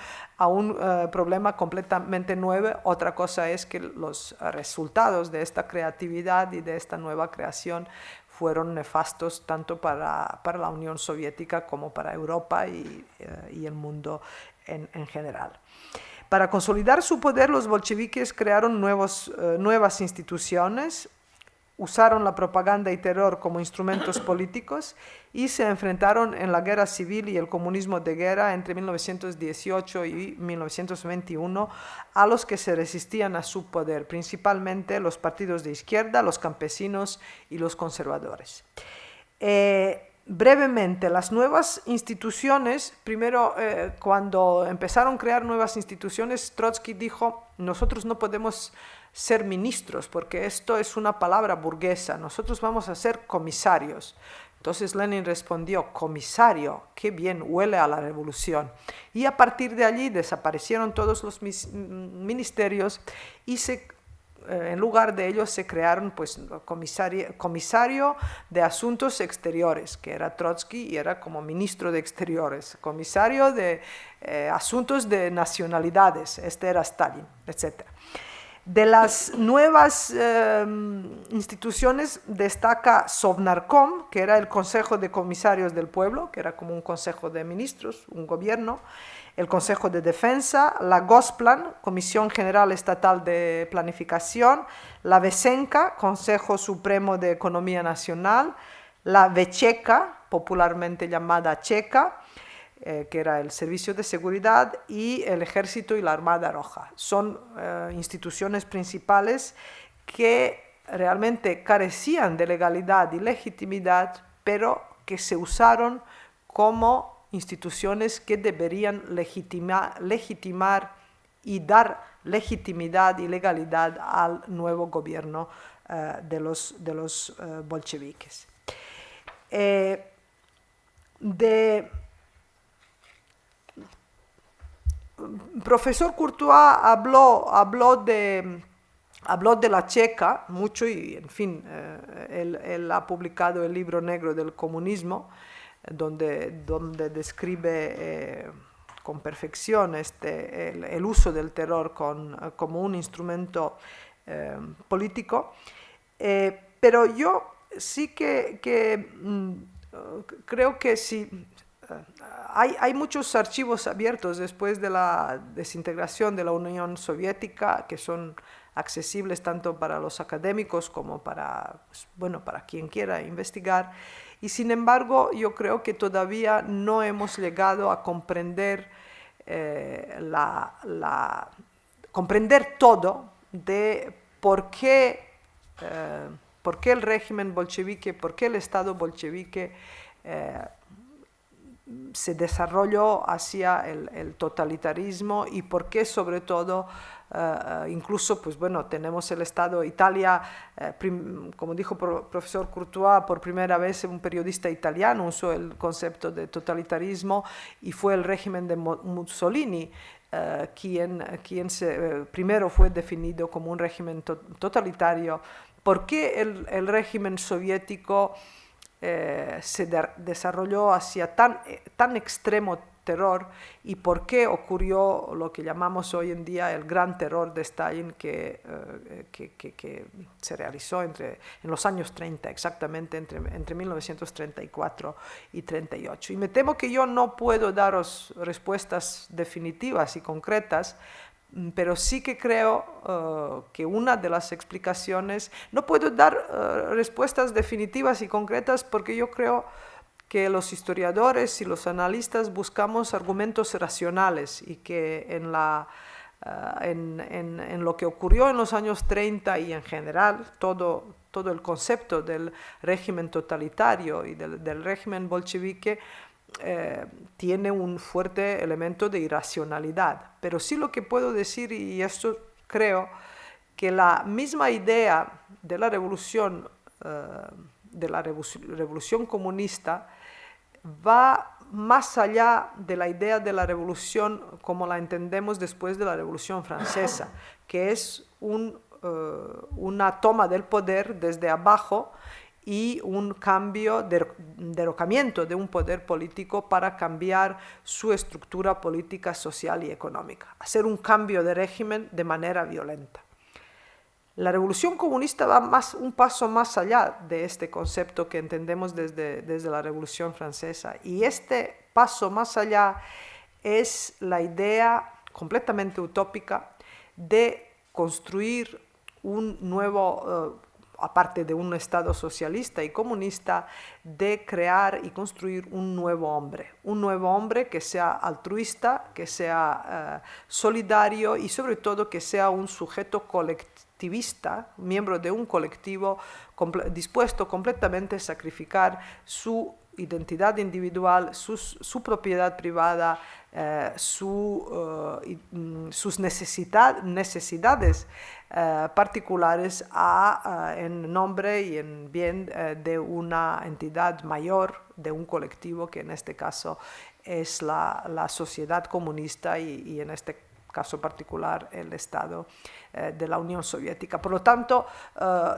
problema completamente nuevo. Otra cosa es que los resultados de esta creatividad y de esta nueva creación fueron nefastos tanto para la Unión Soviética como para Europa y el mundo en general. Para consolidar su poder, los bolcheviques crearon nuevas instituciones, usaron la propaganda y terror como instrumentos políticos y se enfrentaron en la guerra civil y el comunismo de guerra entre 1918 y 1921 a los que se resistían a su poder, principalmente los partidos de izquierda, los campesinos y los conservadores. Brevemente, las nuevas instituciones, primero cuando empezaron a crear nuevas instituciones, Trotsky dijo, nosotros no podemos ser ministros, porque esto es una palabra burguesa, nosotros vamos a ser comisarios. Entonces Lenin respondió, comisario, qué bien, huele a la revolución. Y a partir de allí desaparecieron todos los ministerios y en lugar de ellos se crearon pues, comisario de Asuntos Exteriores, que era Trotsky y era como ministro de Exteriores, comisario de Asuntos de Nacionalidades, este era Stalin, etc. De las nuevas instituciones destaca Sovnarkom, que era el Consejo de Comisarios del Pueblo, que era como un consejo de ministros, un gobierno, el Consejo de Defensa, la Gosplan, Comisión General Estatal de Planificación, la Vesenka, Consejo Supremo de Economía Nacional, la Vecheka, popularmente llamada Checa, que era el Servicio de Seguridad, y el Ejército y la Armada Roja. Son instituciones principales que realmente carecían de legalidad y legitimidad, pero que se usaron como instituciones que deberían legitimar y dar legitimidad y legalidad al nuevo gobierno de los bolcheviques. Profesor Courtois habló de la Checa mucho y, en fin, él ha publicado el libro negro del comunismo, donde describe con perfección el uso del terror como un instrumento político. Pero yo sí que creo que sí. Hay muchos archivos abiertos después de la desintegración de la Unión Soviética que son accesibles tanto para los académicos como para quien quiera investigar. Y sin embargo, yo creo que todavía no hemos llegado a comprender comprender todo de por qué el régimen bolchevique, por qué el Estado bolchevique se desarrolló hacia el totalitarismo y por qué sobre todo incluso tenemos el Estado Italia, como dijo profesor Courtois, por primera vez un periodista italiano usó el concepto de totalitarismo y fue el régimen de Mussolini quien primero fue definido como un régimen totalitario. ¿Por qué el régimen soviético se desarrolló hacia tan extremo terror y por qué ocurrió lo que llamamos hoy en día el gran terror de Stalin que se realizó en los años 30, exactamente entre 1934 y 38? Y me temo que yo no puedo daros respuestas definitivas y concretas, pero sí que creo que una de las explicaciones, no puedo dar respuestas definitivas y concretas porque yo creo que los historiadores y los analistas buscamos argumentos racionales y que en lo que ocurrió en los años 30 y en general todo el concepto del régimen totalitario y del régimen bolchevique tiene un fuerte elemento de irracionalidad. Pero sí lo que puedo decir, y esto creo, que la misma idea de la revolución comunista va más allá de la idea de la revolución como la entendemos después de la Revolución Francesa, que es una toma del poder desde abajo y un cambio, derrocamiento de un poder político para cambiar su estructura política, social y económica, hacer un cambio de régimen de manera violenta. La revolución comunista va un paso más allá de este concepto que entendemos desde la Revolución Francesa, y este paso más allá es la idea completamente utópica de construir un nuevo, aparte de un Estado socialista y comunista, de crear y construir un nuevo hombre que sea altruista, que sea solidario y sobre todo que sea un sujeto colectivista, miembro de un colectivo dispuesto completamente a sacrificar su identidad individual, su propiedad privada, sus necesidades particulares en nombre y en bien de una entidad mayor, de un colectivo que en este caso es la sociedad comunista y en este caso particular el Estado de la Unión Soviética. Por lo tanto,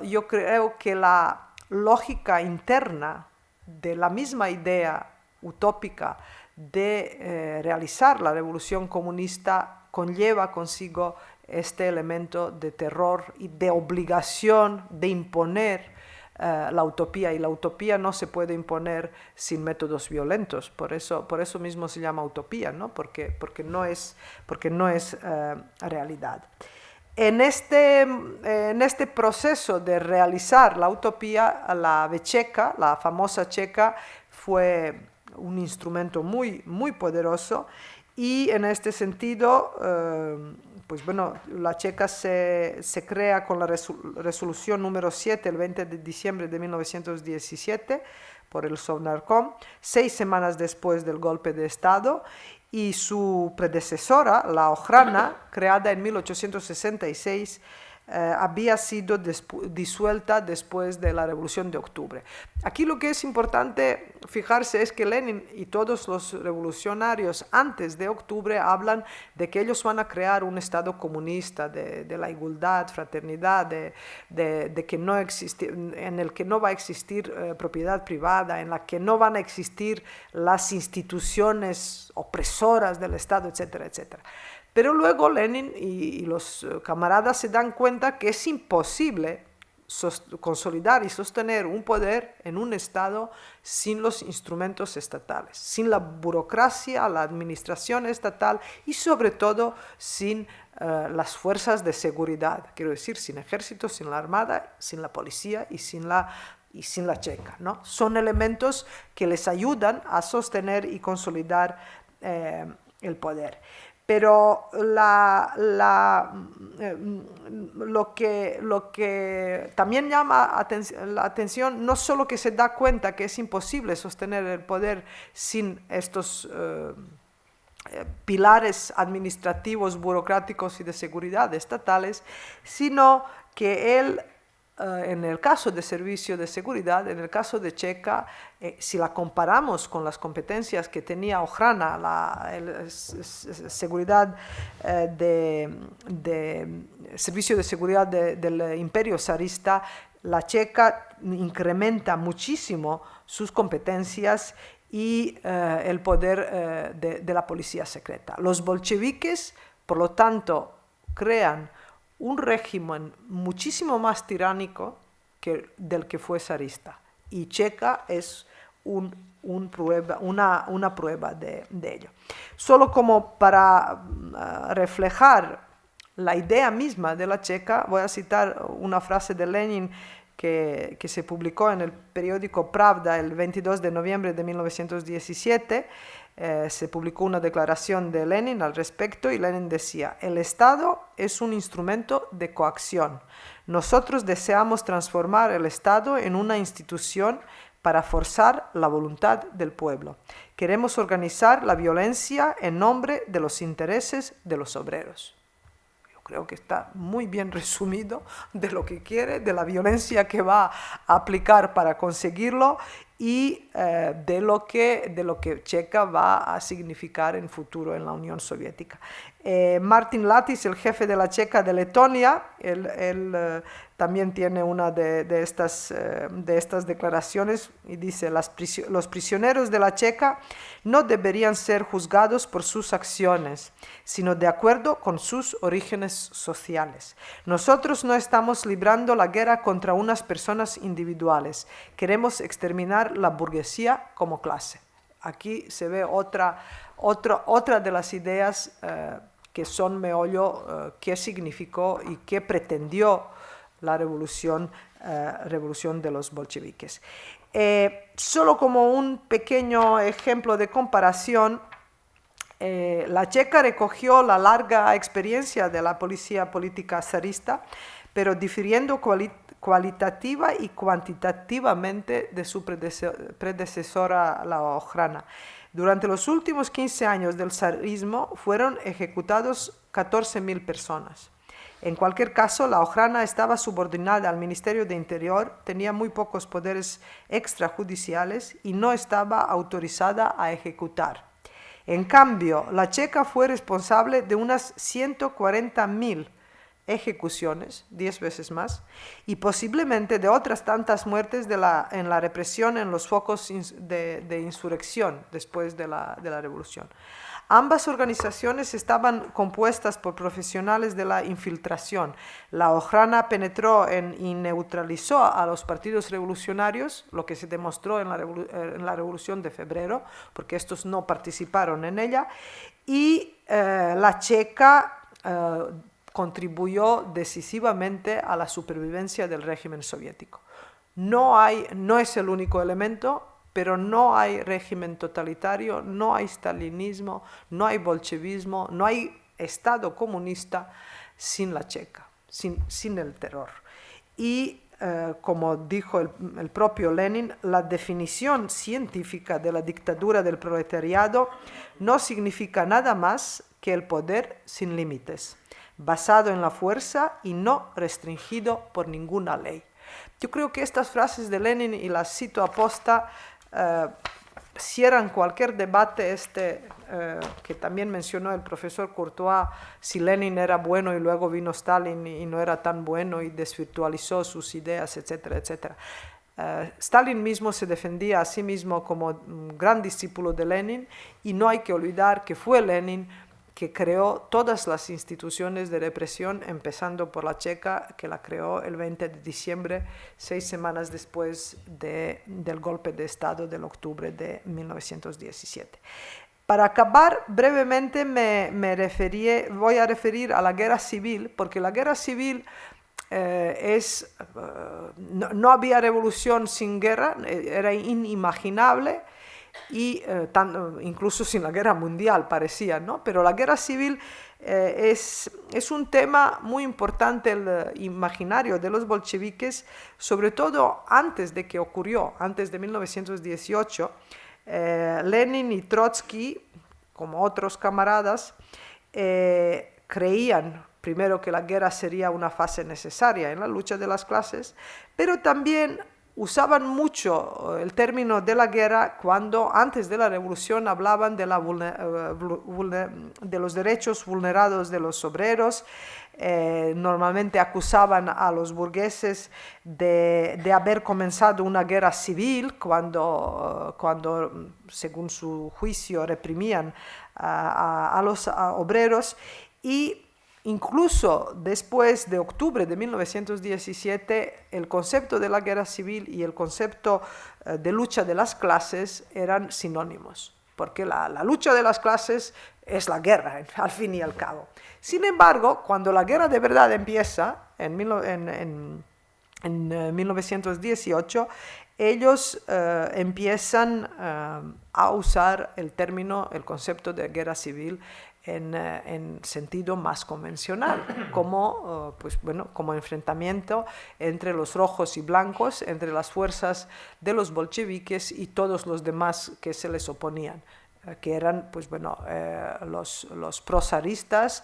yo creo que la lógica interna de la misma idea utópica de realizar la revolución comunista conlleva consigo este elemento de terror y de obligación de imponer la utopía, y la utopía no se puede imponer sin métodos violentos, por eso mismo se llama utopía, ¿no? porque no es realidad. En este proceso de realizar la utopía, la Checa, la famosa Checa, fue un instrumento muy, muy poderoso, y en este sentido, pues bueno, la Checa se crea con la resolución número 7, el 20 de diciembre de 1917, por el Sovnarkom, 6 semanas después del golpe de Estado, y su predecesora, la Ojrana, creada en 1866, había sido disuelta después de la Revolución de Octubre. Aquí lo que es importante fijarse es que Lenin y todos los revolucionarios antes de octubre hablan de que ellos van a crear un Estado comunista, de la igualdad, fraternidad, de que no en el que no va a existir propiedad privada, en la que no van a existir las instituciones opresoras del Estado, etcétera, etcétera. Pero luego Lenin y los camaradas se dan cuenta que es imposible consolidar y sostener un poder en un Estado sin los instrumentos estatales, sin la burocracia, la administración estatal y sobre todo sin las fuerzas de seguridad, quiero decir, sin ejército, sin la armada, sin la policía y sin la Checa, ¿no? Son elementos que les ayudan a sostener y consolidar el poder. Pero lo que también llama la atención, no solo que se da cuenta que es imposible sostener el poder sin estos pilares administrativos, burocráticos y de seguridad estatales, sino que él, en el caso de servicio de seguridad, en el caso de Checa, si la comparamos con las competencias que tenía Ojrana, la seguridad servicio de seguridad del imperio zarista, la Checa incrementa muchísimo sus competencias y el poder de la policía secreta. Los bolcheviques, por lo tanto, crean un régimen muchísimo más tiránico del que fue zarista. Y Checa es una prueba de ello. Solo como para reflejar la idea misma de la Checa, voy a citar una frase de Lenin que se publicó en el periódico Pravda el 22 de noviembre de 1917. Se publicó una declaración de Lenin al respecto y Lenin decía: el Estado es un instrumento de coacción. Nosotros deseamos transformar el Estado en una institución para forzar la voluntad del pueblo. Queremos organizar la violencia en nombre de los intereses de los obreros. Yo creo que está muy bien resumido de lo que quiere, de la violencia que va a aplicar para conseguirlo y de lo que Checa va a significar en futuro en la Unión Soviética. Martin Latis, el jefe de la Checa de Letonia, él también tiene una de estas declaraciones y dice: los prisioneros de la Checa no deberían ser juzgados por sus acciones, sino de acuerdo con sus orígenes sociales. Nosotros no estamos librando la guerra contra unas personas individuales, queremos exterminar la burguesía como clase. Aquí se ve otra de las ideas que son meollo, qué significó y qué pretendió la revolución de los bolcheviques. Solo como un pequeño ejemplo de comparación, la Checa recogió la larga experiencia de la policía política zarista, pero difiriendo cualitativa y cuantitativamente de su predecesora, la Ojrana. Durante los últimos 15 años del zarismo fueron ejecutados 14.000 personas. En cualquier caso, la Ojrana estaba subordinada al Ministerio de Interior, tenía muy pocos poderes extrajudiciales y no estaba autorizada a ejecutar. En cambio, la Checa fue responsable de unas 140.000 ejecuciones, 10 veces más, y posiblemente de otras tantas muertes en la represión en los focos de insurrección después de la revolución. Ambas organizaciones estaban compuestas por profesionales de la infiltración. La Ojrana penetró y neutralizó a los partidos revolucionarios, lo que se demostró en la Revolución de Febrero, porque estos no participaron en ella, y la Checa contribuyó decisivamente a la supervivencia del régimen soviético. No es el único elemento, pero no hay régimen totalitario, no hay stalinismo, no hay bolchevismo, no hay Estado comunista sin la Checa, sin el terror. Y como dijo el propio Lenin, la definición científica de la dictadura del proletariado no significa nada más que el poder sin límites, basado en la fuerza y no restringido por ninguna ley. Yo creo que estas frases de Lenin, y las cito aposta, cierran cualquier debate que también mencionó el profesor Courtois, si Lenin era bueno y luego vino Stalin y no era tan bueno y desvirtualizó sus ideas, etcétera, etcétera. Stalin mismo se defendía a sí mismo como un gran discípulo de Lenin, y no hay que olvidar que fue Lenin que creó todas las instituciones de represión, empezando por la Checa, que la creó el 20 de diciembre, 6 semanas después del golpe de Estado del octubre de 1917. Para acabar, brevemente voy a referir a la guerra civil, porque la guerra civil no había revolución sin guerra, era inimaginable, y incluso sin la guerra mundial parecía, ¿no? Pero la guerra civil es un tema muy importante en el imaginario de los bolcheviques, sobre todo antes de que ocurrió, antes de 1918. Lenin y Trotsky, como otros camaradas, creían primero que la guerra sería una fase necesaria en la lucha de las clases, pero también usaban mucho el término de la guerra cuando antes de la revolución hablaban de los derechos vulnerados de los obreros. Normalmente acusaban a los burgueses de haber comenzado una guerra civil cuando según su juicio, reprimían a los obreros. Y incluso después de octubre de 1917, el concepto de la guerra civil y el concepto de lucha de las clases eran sinónimos, porque la lucha de las clases es la guerra, al fin y al cabo. Sin embargo, cuando la guerra de verdad empieza, en 1918, ellos empiezan a usar el concepto de guerra civil en sentido más convencional, como enfrentamiento entre los rojos y blancos, entre las fuerzas de los bolcheviques y todos los demás que se les oponían. que eran pues, bueno, los prozaristas,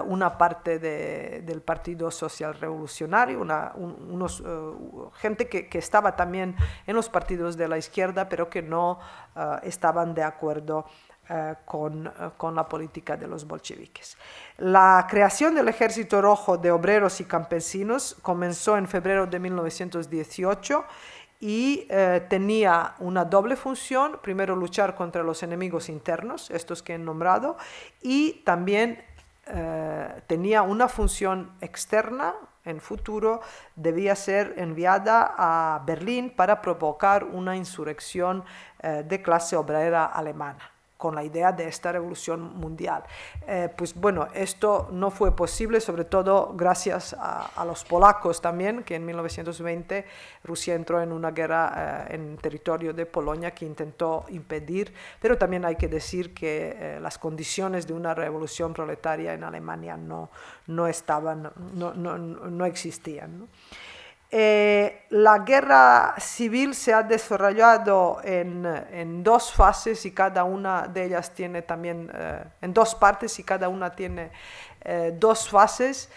una parte del Partido Social Revolucionario, gente que estaba también en los partidos de la izquierda, pero que no estaban de acuerdo con la política de los bolcheviques. La creación del Ejército Rojo de Obreros y Campesinos comenzó en febrero de 1918 y tenía una doble función: primero luchar contra los enemigos internos, estos que he nombrado, y también tenía una función externa. En futuro debía ser enviada a Berlín para provocar una insurrección de clase obrera alemana, con la idea de esta revolución mundial. Pues bueno, esto no fue posible, sobre todo gracias a los polacos también, que en 1920 Rusia entró en una guerra en territorio de Polonia que intentó impedir, pero también hay que decir que las condiciones de una revolución proletaria en Alemania no existían, ¿no? La guerra civil se ha desarrollado en dos fases y cada una de ellas tiene también, en dos partes y cada una tiene dos fases.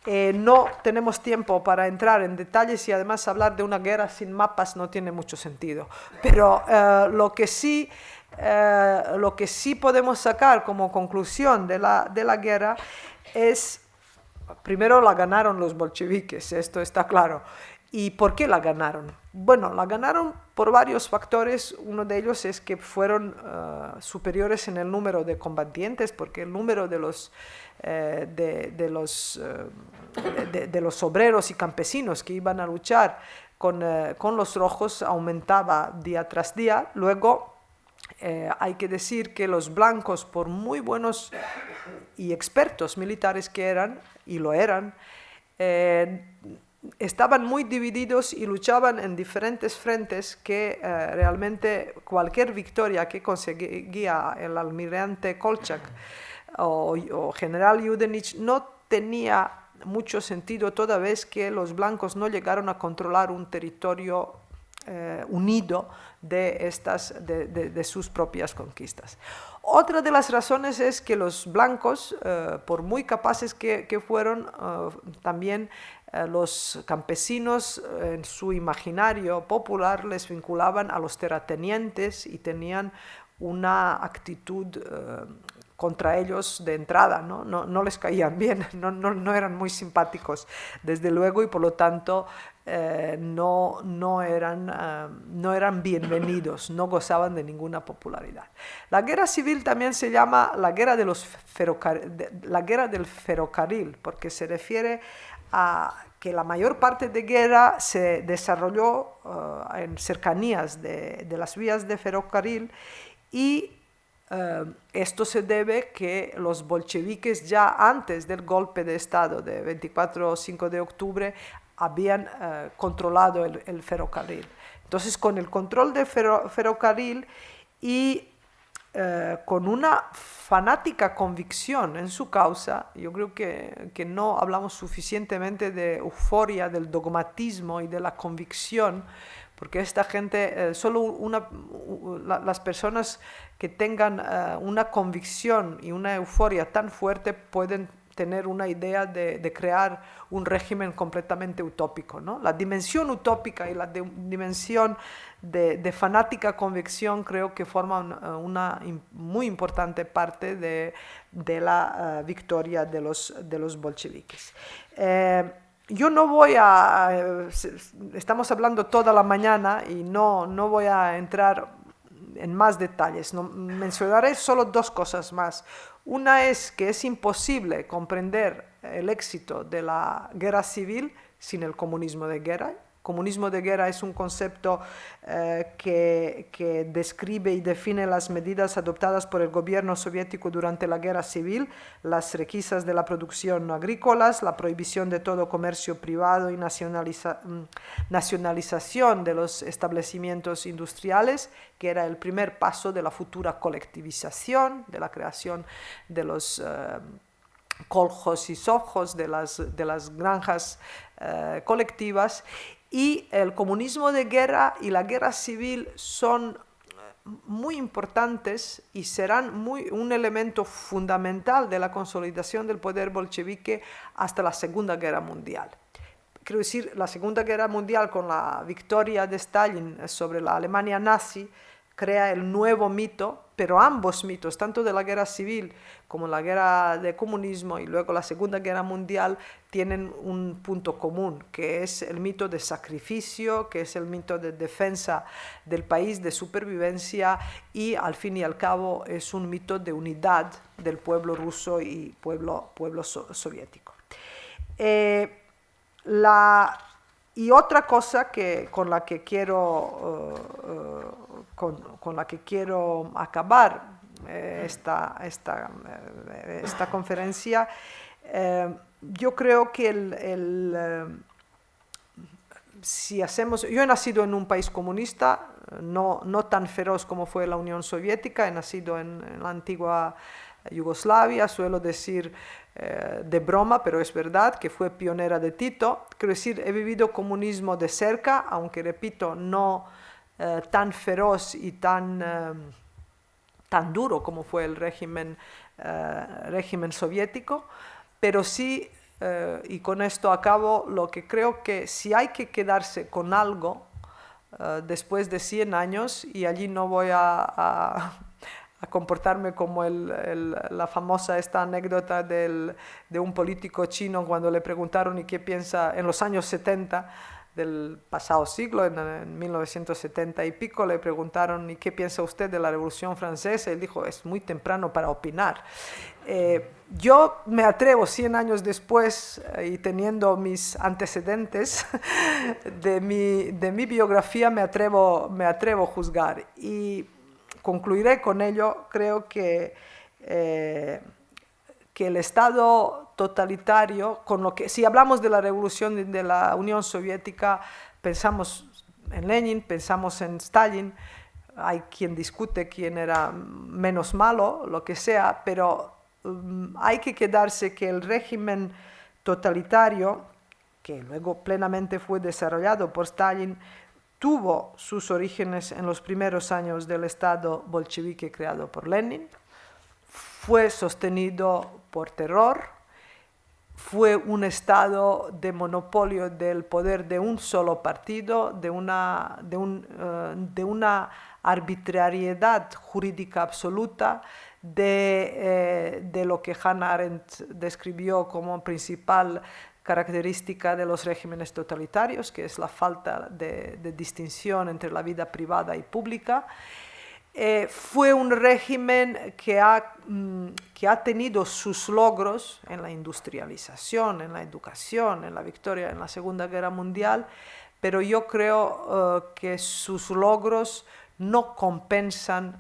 No tenemos tiempo para entrar en detalles y además hablar de una guerra sin mapas no tiene mucho sentido. Pero lo que sí podemos sacar como conclusión de la guerra es: primero, la ganaron los bolcheviques, esto está claro. ¿Y por qué la ganaron? Bueno, la ganaron por varios factores. Uno de ellos es que fueron superiores en el número de combatientes, porque el número de los obreros y campesinos que iban a luchar con los rojos aumentaba día tras día. Luego, hay que decir que los blancos, por muy buenos y expertos militares que eran, y lo eran, estaban muy divididos y luchaban en diferentes frentes que realmente cualquier victoria que conseguía el almirante Kolchak o general Yudenich no tenía mucho sentido, toda vez que los blancos no llegaron a controlar un territorio unido de sus propias conquistas. Otra de las razones es que los blancos, por muy capaces que fueron, también los campesinos en su imaginario popular les vinculaban a los terratenientes y tenían una actitud contra ellos de entrada, no les caían bien, no eran muy simpáticos, desde luego, y por lo tanto no eran bienvenidos, no gozaban de ninguna popularidad. La guerra civil también se llama la guerra del ferrocarril, porque se refiere a que la mayor parte de guerra se desarrolló en cercanías de las vías de ferrocarril, y esto se debe que los bolcheviques, ya antes del golpe de Estado de 24 o 5 de octubre, habían controlado el ferrocarril. Entonces, con el control del ferrocarril y con una fanática convicción en su causa, yo creo que no hablamos suficientemente de euforia, del dogmatismo y de la convicción, porque esta gente, las personas que tengan una convicción y una euforia tan fuerte pueden tener una idea de crear un régimen completamente utópico, ¿no? La dimensión utópica y la dimensión de fanática convicción creo que forman una muy importante parte de la victoria de los bolcheviques. Yo no voy estamos hablando toda la mañana y no voy a entrar en más detalles. Mencionaré solo dos cosas más. Una es que es imposible comprender el éxito de la guerra civil sin el comunismo de guerra. Comunismo de guerra es un concepto que describe y define las medidas adoptadas por el gobierno soviético durante la guerra civil, las requisas de la producción agrícolas, la prohibición de todo comercio privado y nacionalización de los establecimientos industriales, que era el primer paso de la futura colectivización, de la creación de los koljos y sovjos, de las granjas colectivas. Y el comunismo de guerra y la guerra civil son muy importantes y serán un elemento fundamental de la consolidación del poder bolchevique hasta la Segunda Guerra Mundial. Quiero decir, la Segunda Guerra Mundial, con la victoria de Stalin sobre la Alemania nazi, crea el nuevo mito, pero ambos mitos, tanto de la guerra civil como la guerra de comunismo y luego la Segunda Guerra Mundial, tienen un punto común, que es el mito de sacrificio, que es el mito de defensa del país, de supervivencia, y al fin y al cabo es un mito de unidad del pueblo ruso y pueblo soviético. Y otra cosa con la que quiero acabar esta conferencia, yo creo que yo he nacido en un país comunista, no tan feroz como fue la Unión Soviética, he nacido en la antigua Yugoslavia, suelo decir de broma, pero es verdad, que fue pionera de Tito. Quiero decir, he vivido comunismo de cerca, aunque repito, no tan feroz y tan duro como fue el régimen soviético, pero sí, y con esto acabo, lo que creo que si hay que quedarse con algo después de 100 años, y allí no voy a comportarme como la famosa esta anécdota de un político chino cuando le preguntaron y qué piensa en los años 70 del pasado siglo, en 1970 y pico, le preguntaron ¿y qué piensa usted de la Revolución Francesa? Y él dijo, es muy temprano para opinar. Yo me atrevo 100 años después y teniendo mis antecedentes de mi biografía, me atrevo a juzgar. Y concluiré con ello. Creo que el Estado totalitario, si hablamos de la revolución de la Unión Soviética, pensamos en Lenin, pensamos en Stalin, hay quien discute quién era menos malo, lo que sea, pero hay que quedarse que el régimen totalitario, que luego plenamente fue desarrollado por Stalin, tuvo sus orígenes en los primeros años del Estado bolchevique creado por Lenin, fue sostenido por terror, fue un estado de monopolio del poder de un solo partido, de una arbitrariedad jurídica absoluta, de lo que Hannah Arendt describió como principal característica de los regímenes totalitarios, que es la falta de distinción entre la vida privada y pública. Fue un régimen que ha tenido sus logros en la industrialización, en la educación, en la victoria en la Segunda Guerra Mundial, pero yo creo que sus logros no compensan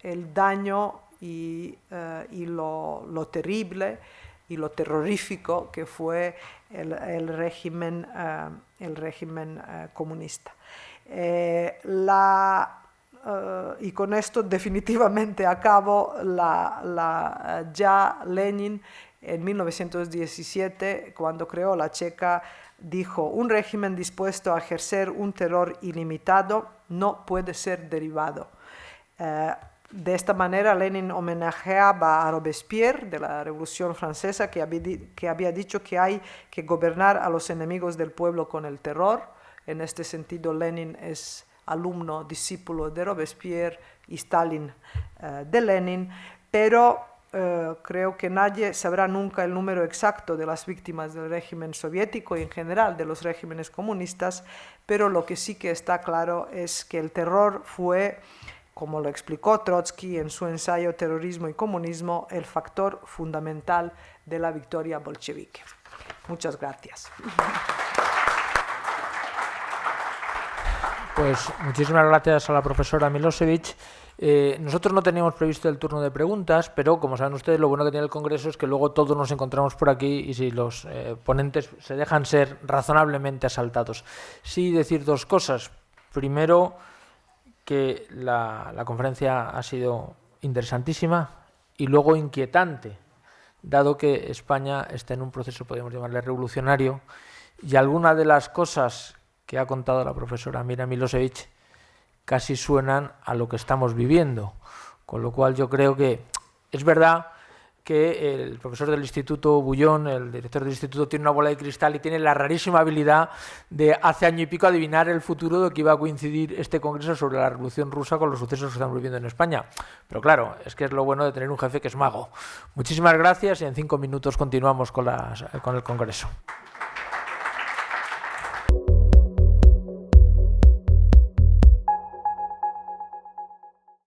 el daño y lo terrible y lo terrorífico que fue el régimen comunista. Y con esto definitivamente acabo. Ya Lenin en 1917, cuando creó la Checa, dijo: un régimen dispuesto a ejercer un terror ilimitado no puede ser derivado. De esta manera Lenin homenajeaba a Robespierre de la Revolución Francesa, que había dicho que hay que gobernar a los enemigos del pueblo con el terror. En este sentido, Lenin es alumno, discípulo de Robespierre, y Stalin de Lenin, pero creo que nadie sabrá nunca el número exacto de las víctimas del régimen soviético y en general de los regímenes comunistas, pero lo que sí que está claro es que el terror fue, como lo explicó Trotsky en su ensayo Terrorismo y Comunismo, el factor fundamental de la victoria bolchevique. Muchas gracias. Pues muchísimas gracias a la profesora Milosevic. Nosotros no teníamos previsto el turno de preguntas, pero como saben ustedes, lo bueno que tiene el Congreso es que luego todos nos encontramos por aquí y si los ponentes se dejan ser razonablemente asaltados. Sí decir dos cosas. Primero, que la conferencia ha sido interesantísima y luego inquietante, dado que España está en un proceso, podríamos llamarle revolucionario, y alguna de las cosas que ha contado la profesora Mira Milosevic casi suenan a lo que estamos viviendo. Con lo cual yo creo que es verdad que el profesor del Instituto Bullón, el director del Instituto, tiene una bola de cristal y tiene la rarísima habilidad de hace año y pico adivinar el futuro de que iba a coincidir este congreso sobre la Revolución Rusa con los sucesos que estamos viviendo en España. Pero claro, es que es lo bueno de tener un jefe que es mago. Muchísimas gracias y en 5 minutos continuamos con el congreso.